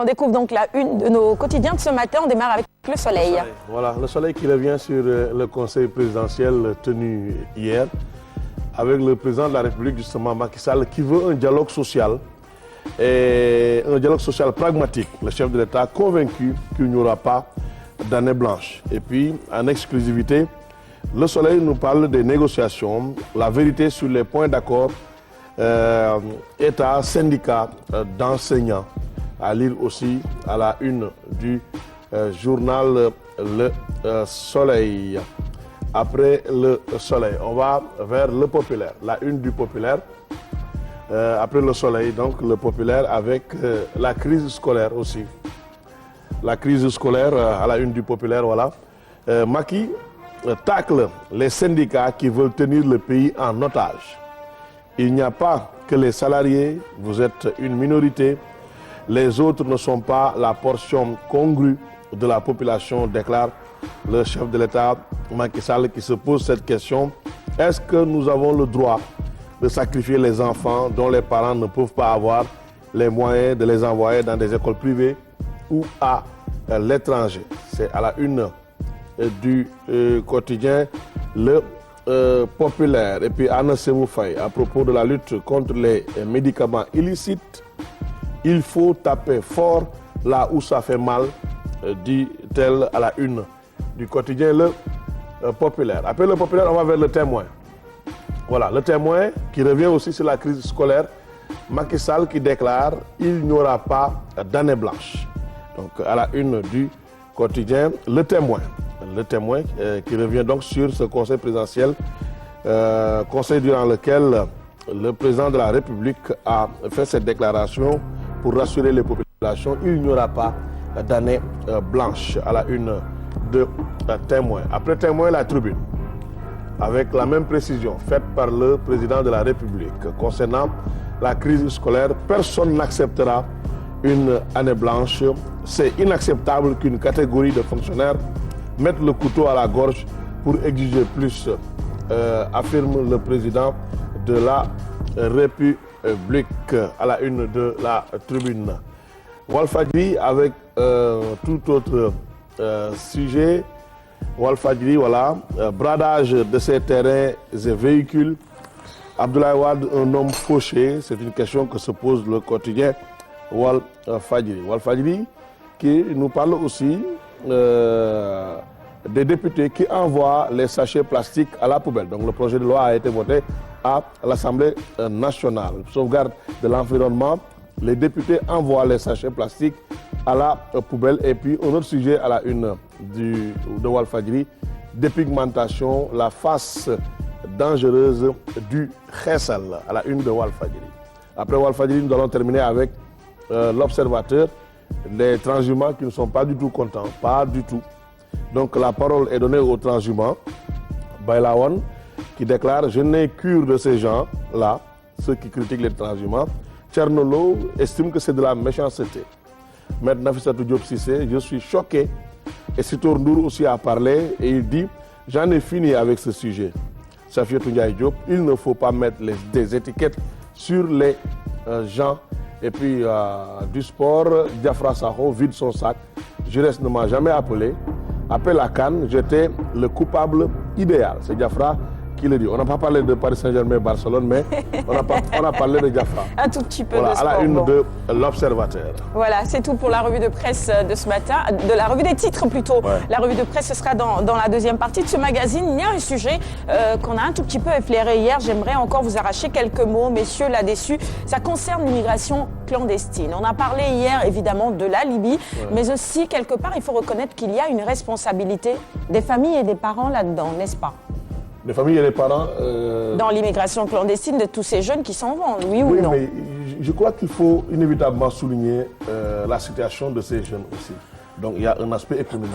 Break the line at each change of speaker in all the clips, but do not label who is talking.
On découvre donc la une de nos quotidiens de ce matin. On démarre avec le soleil.
Voilà, le soleil qui revient sur le conseil présidentiel tenu hier avec le président de la République, justement Macky Sall, qui veut un dialogue social et un dialogue social pragmatique. Le chef de l'État convaincu qu'il n'y aura pas d'année blanche. Et puis, en exclusivité, le soleil nous parle des négociations, la vérité sur les points d'accord État, syndicats d'enseignants, à lire aussi à la une du journal Le Soleil. Après le soleil, on va vers le populaire, la une du populaire. Après le soleil, donc le populaire avec la crise scolaire aussi. La crise scolaire à la une du populaire, voilà. Macky tacle les syndicats qui veulent tenir le pays en otage. Il n'y a pas que les salariés, vous êtes une minorité. Les autres ne sont pas la portion congrue de la population, déclare le chef de l'État Macky Sall, qui se pose cette question. Est-ce que nous avons le droit de sacrifier les enfants dont les parents ne peuvent pas avoir les moyens de les envoyer dans des écoles privées ou à l'étranger? C'est à la une du quotidien Le Populaire. Et puis Anna Semoufaye, à propos de la lutte contre les médicaments illicites, il faut taper fort là où ça fait mal, dit-elle à la une du quotidien Le Populaire. Après Le Populaire, on va vers Le Témoin. Voilà, Le Témoin qui revient aussi sur la crise scolaire. Macky Sall qui déclare il n'y aura pas d'année blanche. Donc à la une du quotidien Le Témoin. Le Témoin qui revient donc sur ce conseil présidentiel, conseil durant lequel le président de la République a fait cette déclaration pour rassurer les populations. Il n'y aura pas d'année blanche à la une de Témoin. Après Témoin, la Tribune, avec la même précision faite par le président de la République concernant la crise scolaire. Personne n'acceptera une année blanche. C'est inacceptable qu'une catégorie de fonctionnaires mette le couteau à la gorge pour exiger plus, affirme le président de la République à la une de la Tribune. Walfadjri avec tout autre sujet. Walfadjri, voilà, bradage de ces terrains et véhicules. Abdoulaye Wade, un homme fauché, c'est une question que se pose le quotidien Walfadjri. Walfadjri qui nous parle aussi des députés qui envoient les sachets plastiques à la poubelle. Donc le projet de loi a été voté à l'Assemblée nationale. Sauvegarde de l'environnement, les députés envoient les sachets plastiques à la poubelle. Et puis un autre sujet à la une de Walfadjri, dépigmentation, la face dangereuse du khessal, à la une de Walfadjri. Après Walfadjri, nous allons terminer avec l'Observateur, les transhumants qui ne sont pas du tout contents, pas du tout. Donc la parole est donnée aux transhumants. Baylawan qui déclare « Je n'ai cure de ces gens-là », ceux qui critiquent les transhumants. Tchernolo estime que c'est de la méchanceté. Maître Nafissatou Diop Cissé, je suis choqué. Et Sitor Ndour aussi a parlé et il dit « J'en ai fini avec ce sujet ». Safiatou Ndiaye Diop, il ne faut pas mettre des étiquettes sur les gens. Et puis du sport, Diafra Sakho vide son sac. Jeunesse ne m'a jamais appelé. Appel à Cannes, j'étais le coupable idéal. C'est Diafra qui le dit. On n'a pas parlé de Paris Saint-Germain et Barcelone, mais on a parlé de Diafra.
Un tout petit peu
voilà,
de sport.
À la une de l'Observateur.
Voilà, c'est tout pour la revue de presse de ce matin, de la revue des titres plutôt. Ouais. La revue de presse, ce sera dans la deuxième partie de ce magazine. Il y a un sujet qu'on a un tout petit peu effleuré hier. J'aimerais encore vous arracher quelques mots, messieurs, là-dessus. Ça concerne l'immigration clandestine. On a parlé hier, évidemment, de la Libye, mais aussi, quelque part, il faut reconnaître qu'il y a une responsabilité des familles et des parents là-dedans, n'est-ce pas?
Les familles et les parents...
Dans l'immigration clandestine de tous ces jeunes qui s'en vont, oui ou non?
Oui, mais je crois qu'il faut inévitablement souligner la situation de ces jeunes aussi. Donc il y a un aspect économique.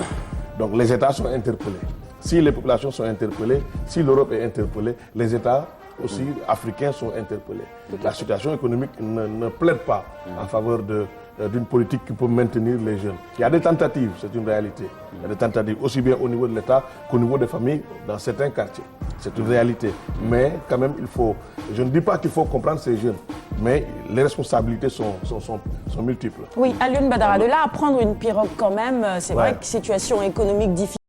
Donc les États sont interpellés. Si les populations sont interpellées, si l'Europe est interpellée, les États aussi africains sont interpellés. La situation économique ne plaide pas en faveur d'une politique qui peut maintenir les jeunes. Il y a des tentatives, c'est une réalité. Il y a des tentatives aussi bien au niveau de l'État qu'au niveau des familles dans certains quartiers. C'est une réalité. Mais quand même, je ne dis pas qu'il faut comprendre ces jeunes. mais les responsabilités sont multiples.
Oui, Alioune Badara, de là à prendre une pirogue quand même, c'est vrai
Ouais.
que situation économique difficile.